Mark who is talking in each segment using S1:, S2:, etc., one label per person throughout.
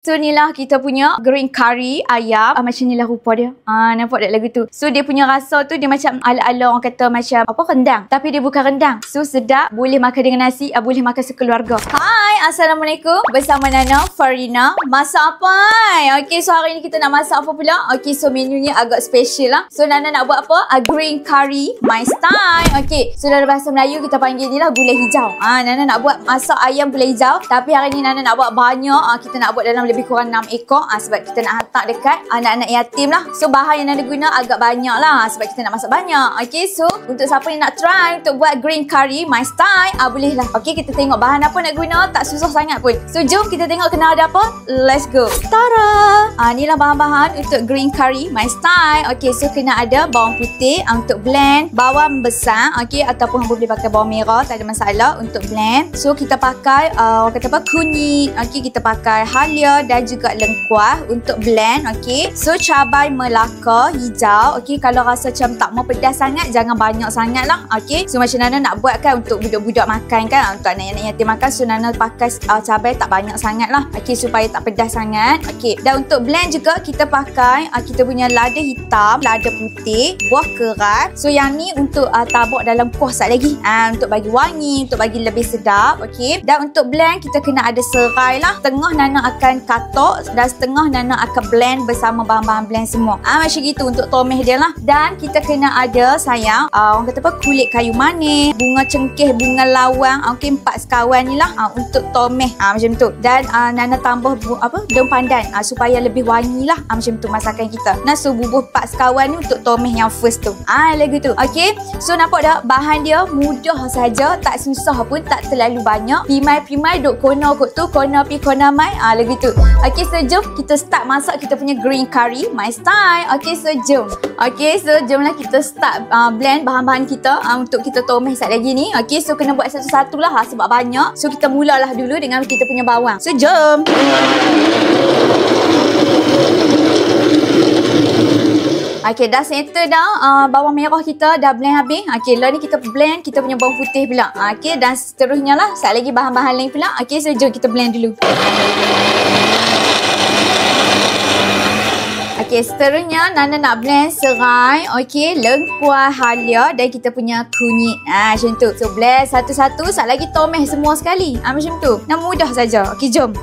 S1: So ni lah kita punya green curry ayam. Macam ni lah rupa dia. Nampak tak lagu tu? So dia punya rasa tu dia macam ala-ala orang kata macam apa, rendang. Tapi dia bukan rendang. So sedap. Boleh makan dengan nasi. Boleh makan sekeluarga. Hai, Assalamualaikum. Bersama Nana Farina. Masak apa? Okay, so hari ni kita nak masak apa pula? Okay, so menunya agak special lah. So Nana nak buat apa? Green curry my style. Okay, so dalam bahasa Melayu kita panggil ni lah gulai hijau. Nana nak buat masak ayam gulai hijau. Tapi hari ni Nana nak buat banyak. Kita nak buat dalam lebih kurang 6 ekor sebab kita nak hantar dekat anak-anak yatim lah. So bahan yang Nana guna agak banyak lah sebab kita nak masak banyak. Okay, so untuk siapa yang nak try untuk buat green curry my style, boleh lah. Okay, kita tengok bahan apa nak guna. Tak susah sangat pun. So jom kita tengok kena ada apa. Let's go. Tara! Inilah bahan-bahan untuk green curry my style. Okay, so kena ada bawang putih untuk blend, bawang besar, okay, ataupun boleh pakai bawang merah, tak ada masalah untuk blend. So kita pakai orang kata apa, kunyit, okay, kita pakai halia dan juga lengkuas untuk blend. Okay, so cabai melaka hijau. Okay, kalau rasa macam tak mau pedas sangat, jangan banyak sangat lah. Okay, so macam Nana nak buat kan untuk budak-budak makan kan, untuk anak-anak yatim makan. So Nana pakai cabai tak banyak sangat lah. Okay, supaya tak pedas sangat. Okay, dan untuk blend juga kita pakai kita punya lada hitam, lada putih, buah keras. So yang ni untuk tabur dalam kuah sat lagi, untuk bagi wangi, untuk bagi lebih sedap. Okay, dan untuk blend kita kena ada serai lah. Tengah Nana akan katok dan setengah Nana akan blend bersama bahan-bahan blend semua. Macam gitu untuk tumis dia lah. Dan kita kena ada sayang orang kata apa, kulit kayu manis, bunga cengkeh, bunga lawang. Okay, 4 sekawan ni lah untuk tumis. Macam tu. Dan Nana tambah daun pandan supaya lebih wangi lah. Macam tu masakan kita. Nah, so bubuh 4 sekawan ni untuk tumis yang first tu. Lagu tu. Okay, so nampak tak bahan dia mudah saja, tak susah pun, tak terlalu banyak. Pimai-pimai duk kona kot tu, kona pi kona mai. Lagu tu. Okay, so jom kita start masak kita punya green curry my style. Okay, so jom. Okay, so jomlah kita start blend bahan-bahan kita untuk kita tumis sat lagi ni. Okay, so kena buat satu-satu lah sebab banyak. So kita mulalah dulu dengan kita punya bawang. So jom. Okay, dah settle dah bawang merah kita dah blend habis. Okay, lah ni kita blend kita punya bawang putih pula. Okay, dan seterusnya lah sat lagi bahan-bahan lain pula. Okay, so jom kita blend dulu. Okay, seterusnya Nana nak blend serai, okay, lengkuas, halia dan kita punya kunyit. Macam tu. So blend satu-satu, sat lagi tumis semua sekali. Macam tu. Nah, mudah saja. Okay, jom.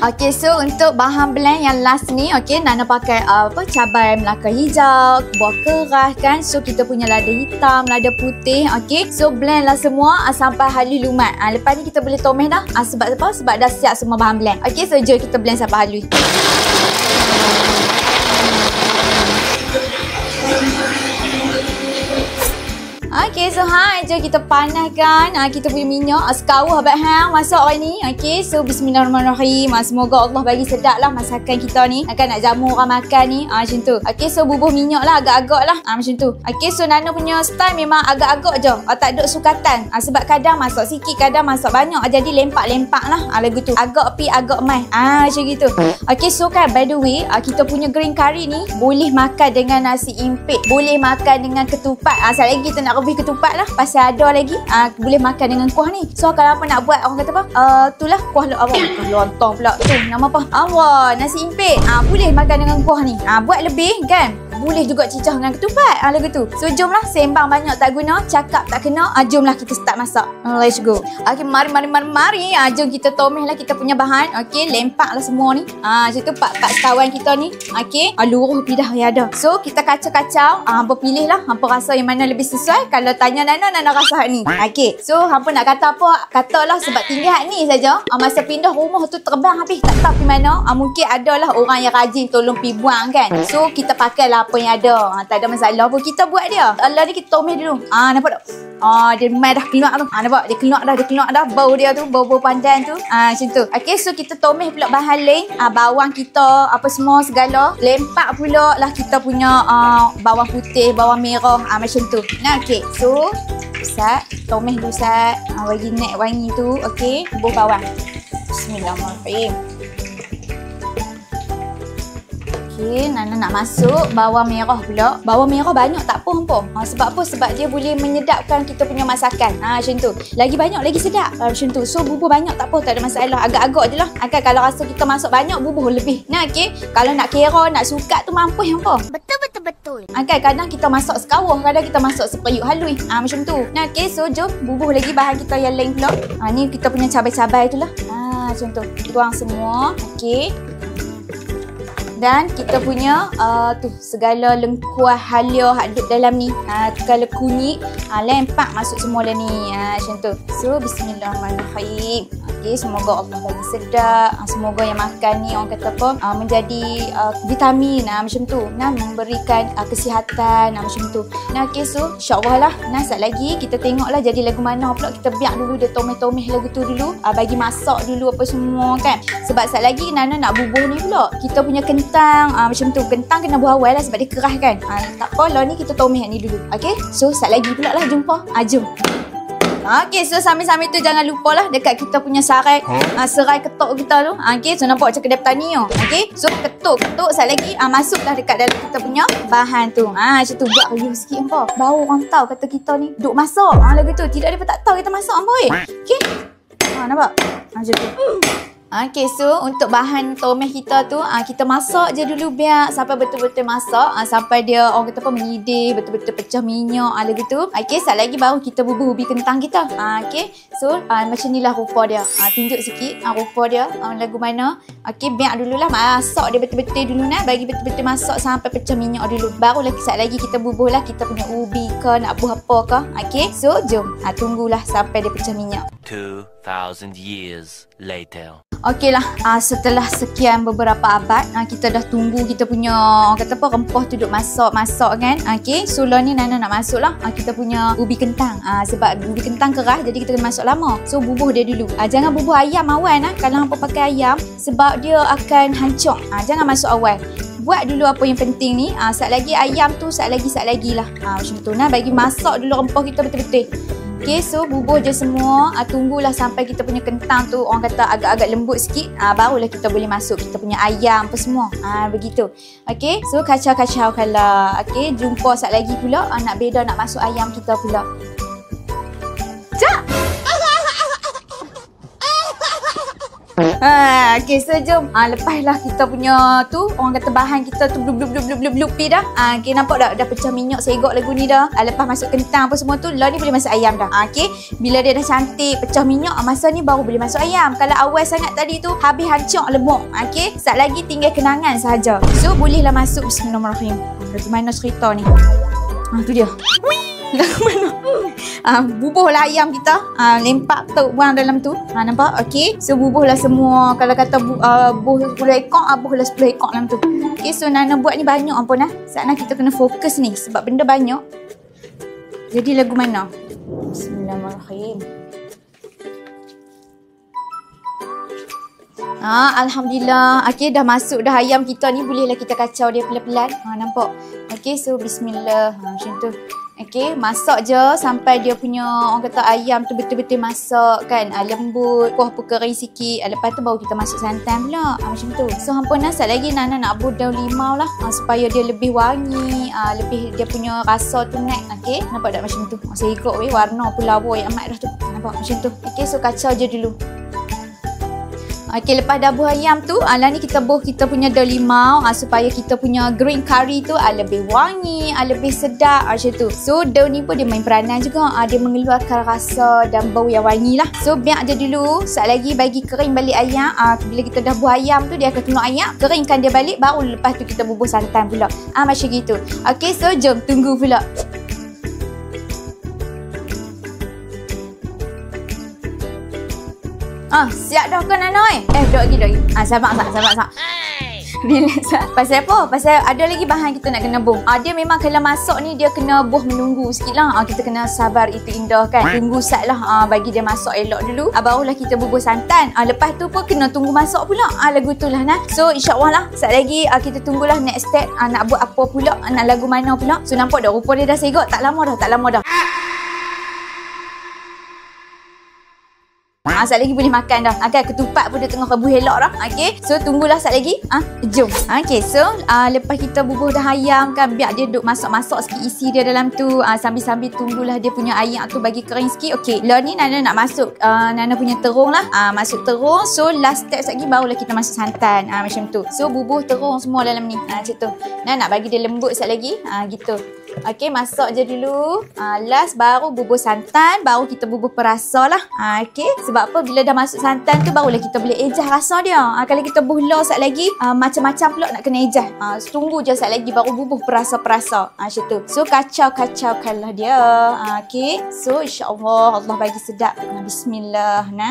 S1: Okay, so untuk bahan blend yang last ni, okay, Nana pakai cabai melaka hijau, buah keras kan. So kita punya lada hitam, lada putih. Okay, so blend lah semua sampai halus lumat. Lepas ni kita boleh tumis dah. Sebab apa? Sebab dah siap semua bahan blend. Okay, so jom kita blend sampai halus. Okay, so jom kita panaskan kita punya minyak. Sekawah abad hang masak hari ni. Okay, so bismillahirrahmanirrahim. Semoga Allah bagi sedap lah masakan kita ni. Nak jamu orang makan ni. Macam tu. Okay, so bubuh minyak lah agak-agak lah. Macam tu. Okay, so Nana punya style memang agak-agak je. Tak ada sukatan. Sebab kadang masak sikit, kadang masak banyak. Jadi lempak-lempak lah. Lagu tu. Agak pi, agak mai. Macam gitu. Okay, so kan by the way, kita punya green curry ni boleh makan dengan nasi impit. Boleh makan dengan ketupat. Sekali lagi kita nak lebih ketupat lah. Pasal ada lagi boleh makan dengan kuah ni. So kalau apa nak buat, orang kata apa, itulah kuah lontong pula tu. Nama apa? Nasi impit. Boleh makan dengan kuah ni. Buat lebih kan. Boleh juga cicah dengan ketupat. Lagu tu. So jomlah, sembang banyak tak guna, cakap tak kena. Jomlah kita start masak. Let's go. Okay, mari. Jom kita tumis lah kita punya bahan. Okay, lempak lah semua ni. Macam tu 4 sekawan kita ni. Okay, luruh pidah yang ada. So kita kacau-kacau. Hampa pilih lah. Hampa rasa yang mana lebih sesuai. Kalau tanya Nana rasa hak ni. Okay, so hampa nak kata apa, katalah sebab tinggal hak ni saja. Masa pindah rumah tu terbang habis. Tak tahu pergi mana. Mungkin adalah orang yang rajin tolong pergi buang kan. So kita pakai lah apa yang ada. Tak ada masalah pun kita buat dia. Allah ni kita tumis dulu. Nampak tak? Dia mai dah keluar tu. Nampak? Dia keluar dah. Bau dia tu. Bau pandan tu. Macam tu. Okay, so kita tumis pula bahan lain. Bawang kita, apa semua segala. Lempak pula lah kita punya bawang putih, bawang merah. Macam tu. Nah, okay. So, Sat. Tumis dulu, Sat. Bagi naik wangi tu. Okay. Bubuh bawang. Bismillahirrahmanirrahim. Okey, Nana nak masuk bawang merah pula. Bawang merah banyak tak apa hampa. Sebab apa? Sebab dia boleh menyedapkan kita punya masakan. Macam tu. Lagi banyak lagi sedap. Macam tu. So bubuh banyak tak apa, tak ada masalah. Agak-agak je lah. Kalau rasa kita masuk banyak, bubuh lebih. Nah, okey. Kalau nak kira, nak sukat tu mampu hampa. Betul. Kadang kita masak sekawah, kadang kita masak seperiuk halus. Macam tu. Nah, okey. So jom bubuh lagi bahan kita yang lain pula. Ni kita punya cabai-cabai tu lah. Macam tu. Tuang semua. Okey. Dan kita punya segala lengkuas halia hak duduk dalam ni. Segala kunyit lempak masuk semua dah ni. Macam tu. So bismillahirrahmanirrahim. Okey, semoga Allah bagi sedap. Semoga yang makan ni orang kata apa menjadi vitamin macam tu. Memberikan kesihatan macam tu. Okey, so insya-Allah lah. Sat lagi kita tengoklah jadi lagu mana pula. Kita biar dulu dia tomeh-tomeh lagu tu dulu. Bagi masak dulu apa semua kan. Sebab sat lagi Nana nak bubuh ni pula. Kita punya kentang macam tu. Kentang kena buah awal lah sebab dia keras kan. Tak apa lah ni kita tomeh ni dulu. Okey. So sat lagi pula lah jumpa. Jom. Okey, so sambil-sambil tu jangan lupa lah dekat kita punya serai ketuk kita tu. Okey, so nampak macam kedai petani tu. Okey, so ketuk sat lagi masuklah dekat dalam kita punya bahan tu. Macam tu buat riuh sikit hampa. Baru orang tahu kata kita ni duk masak. Lagu tu tidak ada tak tahu kita masak hampa weh. Okey. Nampak? Macam tu. Okey, so untuk bahan tomeh kita tu kita masak je dulu biar sampai betul-betul masak sampai dia orang kata apa mendidih, betul-betul pecah minyak lagu tu. Okey, sat lagi baru kita bubuh ubi kentang kita. Okey, so macam ni lah rupa dia. Tunjuk sikit rupa dia lagu mana. Okey, biar dululah masak dia betul-betul dulu bagi betul-betul masak sampai pecah minyak dulu. Barulah sat lagi kita bubuh lah kita punya ubi ke nak buah apa ke. Okey, so jom tunggulah sampai dia pecah minyak.
S2: 2000 years later.
S1: Okey lah, setelah sekian beberapa abad kita dah tunggu kita punya orang kata apa rempah tu duk masak kan. Okey, so lah ni Nana nak masuk lah kita punya ubi kentang. Sebab ubi kentang keras jadi kita kena masuk lama. So bubuh dia dulu. Jangan bubuh ayam awal kalau hampa pakai ayam sebab dia akan hancur. Jangan masuk awal. Buat dulu apa yang penting ni. Sat lagi ayam tu sat lagi lah. Macam tu bagi masak dulu rempah kita betul-betul. Okey, so bubuh je semua. Tunggulah sampai kita punya kentang tu orang kata agak-agak lembut sikit. Barulah kita boleh masuk kita punya ayam apa semua. Begitu. Okey, so kacau-kacau kalau. Okey, jumpa sat lagi pula nak beda nak masuk ayam kita pula. Cak! Okey, so jom. Lepaslah kita punya tu orang kata bahan kita tu blub dah. Okey, nampak dah pecah minyak segok lagu ni dah. Lepas masuk kentang apa semua tu, lah ni boleh masuk ayam dah. Okey, bila dia dah cantik pecah minyak masa ni baru boleh masuk ayam. Kalau awal sangat tadi tu habis hancur lemuk. Okey, sat lagi tinggal kenangan sahaja. So bolehlah masuk. Bismillahirrahmanirrahim. Bagaimana cerita ni? Tu dia. Lagu mana? Bubuhlah ayam kita. Lempak tu buang dalam tu. Nampak? Okey. So bubuhlah semua. Kalau kata buh 10 ekor, buhlah 10 ekor dalam tu. Okey, so Nana buat ni banyak ampun Saatnya kita kena fokus ni sebab benda banyak. Jadi lagu mana? Bismillahirrahmanirrahim. Alhamdulillah. Okey, dah masuk dah ayam kita ni. Bolehlah kita kacau dia pelan-pelan. Nampak? Okey, so bismillah. Macam tu. Okey, masak je sampai dia punya orang kata ayam tu betul-betul masak kan. Lembut, kuah pun kering sikit. Lepas tu baru kita masuk santan pula. Macam tu. So hampa sat lagi Nana nak bubur daun limau lah. Supaya dia lebih wangi, lebih dia punya rasa tu naik. Okey, nampak tak macam tu? Segok weh, warna pula boy amat dah tu. Nampak macam tu. Okey, so kacau je dulu. Okey, lepas dah buah ayam tu, lah ni kita buh kita punya daun limau supaya kita punya green curry tu lebih wangi, lebih sedap macam tu. So daun ni pun dia main peranan juga. Dia mengeluarkan rasa dan bau yang wangi lah. So biar je dulu, sat lagi bagi kering balik ayam. Bila kita dah buah ayam tu dia akan tengok ayam, keringkan dia balik baru lepas tu kita bubuh santan pula. Macam gitu. Okey, so jom tunggu pula. Siap dah ke Nana dok lagi. Sabar. Relax lah. Pasal apa? Pasal ada lagi bahan kita nak kena buh. Dia memang kalau masak ni dia kena buh menunggu sikit lah. Kita kena sabar itu indah kan. Tunggu sat lah bagi dia masak elok dulu. Barulah kita bubuh santan. Lepas tu pun kena tunggu masak pula. Lagu tu lah So insyaAllah lah. Sat lagi kita tunggulah next step. Nak buat apa pula. Nak lagu mana pula. So nampak dah rupa dia dah segok. Tak lama dah. Sat lagi boleh makan dah. Kan ketupat pun dah tengah rebus elok dah. Okey. So tunggulah sat lagi. Jom. Okey. So lepas kita bubuh dah ayam kan, biar dia duk masak-masak sikit isi dia dalam tu. Sambil-sambil tunggulah dia punya ayam tu bagi kering sikit. Okey. Lah ni Nana nak masuk Nana punya terung lah. Masuk terung. So last step lagi barulah kita masuk santan. Macam tu. So bubuh terung semua dalam ni. Macam tu. Nana nak bagi dia lembut sat lagi. Gitu. Okey, masak je dulu. Last baru bubuh santan, baru kita bubuh perasa lah. Okey, sebab apa? Bila dah masuk santan tu barulah kita boleh ejah rasa dia. Kalau kita buhlah sat lagi, macam-macam pula nak kena ejah. Tunggu je sat lagi baru bubuh perasa-perasa. Macam tu. So kacau-kacaukanlah dia. Okey. So insya-Allah Allah bagi sedap. Bismillah nah.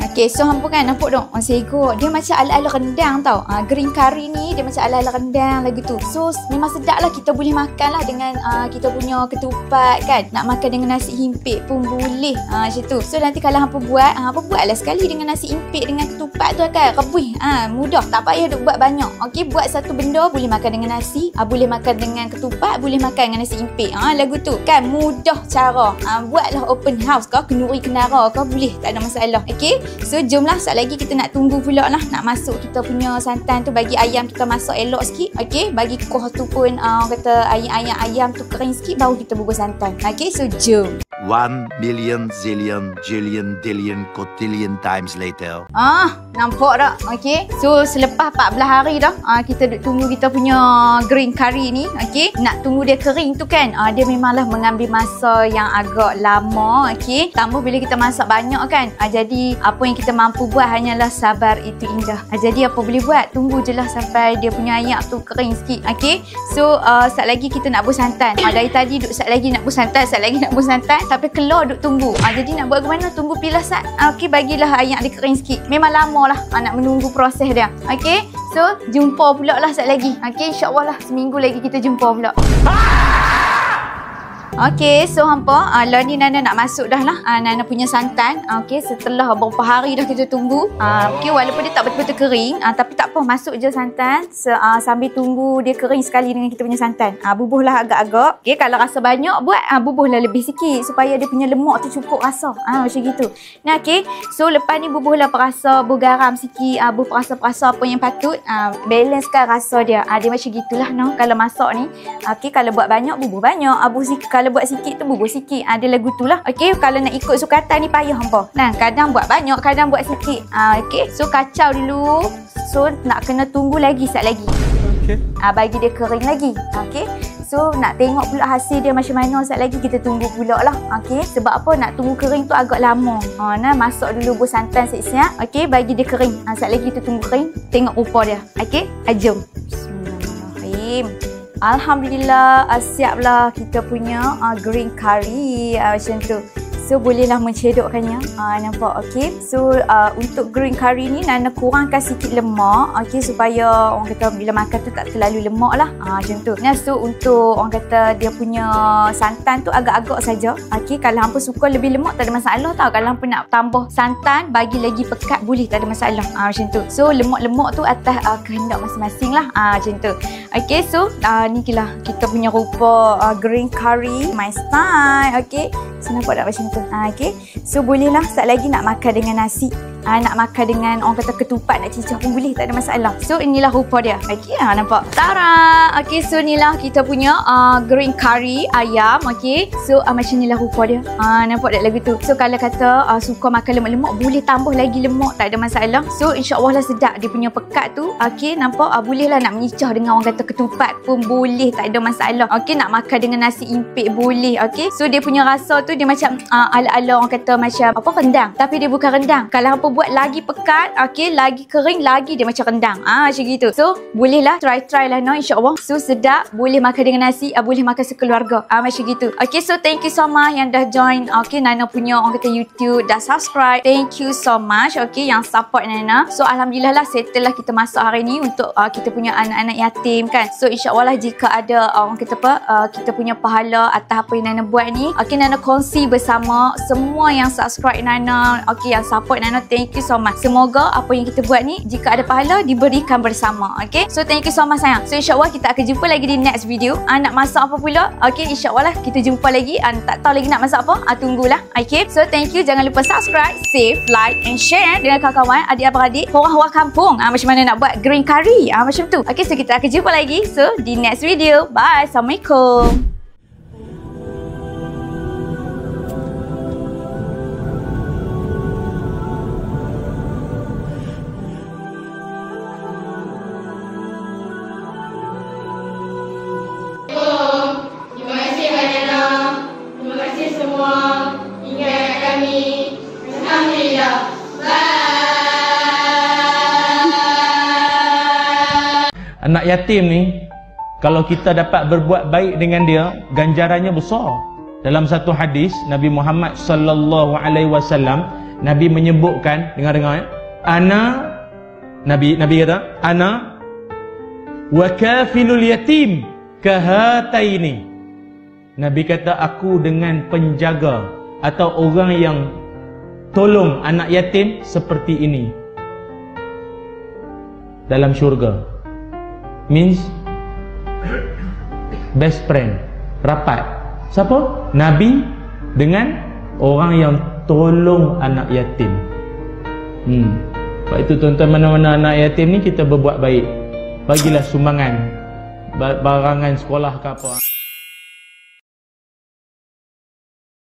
S1: Okay, so hampa kan nampak dong sego. Dia macam ala-ala rendang tau. Green curry ni dia macam ala-ala rendang lagi tu. So memang sedap lah. Kita boleh makan lah dengan kita punya ketupat kan. Nak makan dengan nasi himpit pun boleh. Macam tu. So nanti kalau hampa buatlah sekali dengan nasi himpit dengan ketupat tu kan. Rebus. Mudah. Tak payah duk buat banyak. Okay, buat satu benda boleh makan dengan nasi. Boleh makan dengan ketupat. Boleh makan dengan nasi himpit. Lagu tu kan mudah cara. Buatlah open house kau. Kenduri kenara kau boleh. Tak ada masalah. Okay. So jomlah sat lagi kita nak tunggu pula lah nak masuk kita punya santan tu, bagi ayam kita masak elok sikit. Okey, bagi kuah tu pun kata ayam tu kering sikit baru kita bubuh santan. Okey, so jom.
S3: 1 million zillion jillion dillion cotillion times later.
S1: Nampak tak? Okey. So selepas 14 hari dah kita duk tunggu kita punya green curry ni. Okey, nak tunggu dia kering tu kan. Dia memanglah mengambil masa yang agak lama. Okey. Tambah bila kita masak banyak kan. Jadi apa yang kita mampu buat hanyalah sabar itu indah. Jadi apa boleh buat? Tunggu je lah sampai dia punya ayam tu kering sikit. Okey. So sat lagi kita nak bubuh santan. Dari tadi duk sat lagi nak bubuh santan, sat lagi nak bubuh santan. Tapi kelor duk tunggu. Jadi nak buat ke mana? Tunggu pilah sat. Okey, bagilah ayam dia kering sikit. Memang lama lah nak menunggu proses dia. Okey. So jumpa pula lah sat lagi. Okey, insya-Allah lah seminggu lagi kita jumpa pula. Okey, so hampa lah ni Nana nak masuk dah lah Nana punya santan. Okey, setelah beberapa hari dah kita tunggu. Okey, walaupun dia tak betul-betul kering, tapi tak apa, masuk je santan sambil tunggu dia kering sekali dengan kita punya santan. Bubuhlah agak-agak. Okey, kalau rasa banyak buat bubuhlah lebih sikit supaya dia punya lemak tu cukup rasa. Macam gitu. Nah, okey. So lepas ni bubuhlah perasa, bubuh garam sikit, bubuh perasa-perasa apa yang patut. Balancekan rasa dia. Dia macam gitulah no kalau masak ni. Okey, kalau buat banyak bubuh banyak, kalau buat sikit tu bubuh sikit. Ada lagu tu lah. Okey, kalau nak ikut sukatan ni payah hampa. Nah, kadang buat banyak, kadang buat sikit. Okey, so kacau dulu. So nak kena tunggu lagi sat lagi. Okey. Bagi dia kering lagi. Okey. So nak tengok pula hasil dia macam mana sat lagi, kita tunggu pula lah. Okey, sebab apa nak tunggu kering tu agak lama. Nah, masak dulu bubuh santan siap-siap. Okey, bagi dia kering. Sat lagi kita tunggu kering, tengok rupa dia. Okey, jom. Bismillahirrahmanirrahim. Alhamdulillah, siaplah kita punya green curry macam tu. So bolehlah mencedokkannya. Nampak okey. So untuk green curry ni Nana kurangkan sikit lemak, okey, supaya orang kata bila makan tu tak terlalu lemak lah. Macam tu. Nah, so untuk orang kata dia punya santan tu agak-agak saja. Okey, kalau hampa suka lebih lemak tak ada masalah tau. Kalau hampa nak tambah santan bagi lagi pekat boleh, tak ada masalah. Macam tu. So lemak-lemak tu atas kehendak masing-masing lah. Macam tu. Okey, so ni lah kita punya rupa green curry my style. Okey. So nampak tak macam tu? Okey. So bolehlah sat lagi nak makan dengan nasi. Nak makan dengan orang kata ketupat, nak cicah pun boleh, tak ada masalah. So inilah rupa dia. Okey, nampak? Tara! Okey, so inilah kita punya green curry ayam. Okey. So macam inilah rupa dia. Nampak tak lagu tu? So kalau kata suka makan lemak-lemak, boleh tambah lagi lemak, tak ada masalah. So insya-Allah lah sedap dia punya pekat tu. Okey, nampak? Bolehlah nak menyicah dengan orang kata ketupat pun boleh, tak ada masalah. Okey, nak makan dengan nasi impit boleh. Okey. So dia punya rasa tu dia macam ala-ala orang kata macam apa, rendang. Tapi dia bukan rendang. Kalau hampa buat lagi pekat, okey, lagi kering, lagi dia macam rendang. Macam gitu. So bolehlah try lah no, insya-Allah. So sedap, boleh makan dengan nasi, boleh makan sekeluarga. Macam gitu. Okey, so thank you so much yang dah join Nana punya orang kata YouTube, dah subscribe. Thank you so much. Okey, yang support Nana. So alhamdulillah lah settle lah kita masak hari ni untuk kita punya anak-anak yatim kan. So insya-Allah lah jika ada orang kata kita punya pahala atas apa yang Nana buat ni, okey, Nana kongsi bersama semua yang subscribe Nana, okey, yang support Nana. Thank thank you so much. Semoga apa yang kita buat ni, jika ada pahala, diberikan bersama. Okay, so thank you so much sayang. So insyaAllah kita akan jumpa lagi di next video. Nak masak apa pula? Okay, insyaAllah lah kita jumpa lagi. Tak tahu lagi nak masak apa? Tunggulah. Okay, so thank you. Jangan lupa subscribe, save, like and share dengan kawan-kawan, adik-beradik, orang-orang kampung. Macam mana nak buat green curry. Macam tu. Okay, so kita akan jumpa lagi. So di next video. Bye. Assalamualaikum.
S4: Anak yatim ni, kalau kita dapat berbuat baik dengan dia, ganjarannya besar. Dalam satu hadis Nabi Muhammad sallallahu alaihi wasallam, Nabi menyebutkan, dengar-dengar ya, Nabi kata, ana wa kafilul yatim kahataini. Nabi kata, aku dengan penjaga atau orang yang tolong anak yatim seperti ini dalam syurga. Means best friend, rapat. Siapa? Nabi dengan orang yang tolong anak yatim. Sebab itu tuan-tuan, mana-mana anak yatim ni kita berbuat baik. Bagilah sumbangan barangan sekolah ke apa.